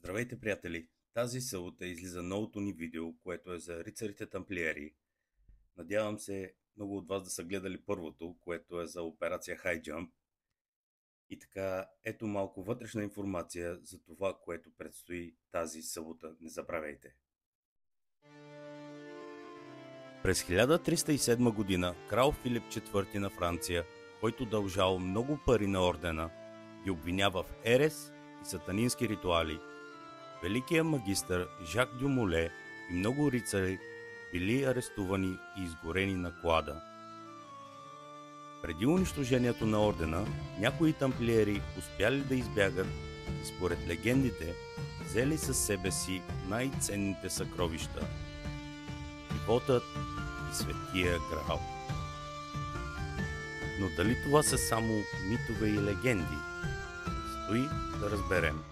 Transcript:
Здравейте, приятели! Тази събота излиза новото ни видео, което е за рицарите тамплиери. Надявам се много от вас да са гледали първото, което е за операция High Jump. И така, ето малко вътрешна информация за това, което предстои тази събота. Не забравяйте! През 1307 година крал Филип IV на Франция, който дължал много пари на ордена, ги обвинява в ерес и сатанински ритуали. Великият магистър Жак Дю Моле и много рицари били арестувани и изгорени на клада. Преди унищожението на ордена, някои тамплиери успяли да избягат и според легендите взели със себе си най-ценните съкровища – животът и Светия Граал. Но дали това са само митове и легенди? Предстои да разберем.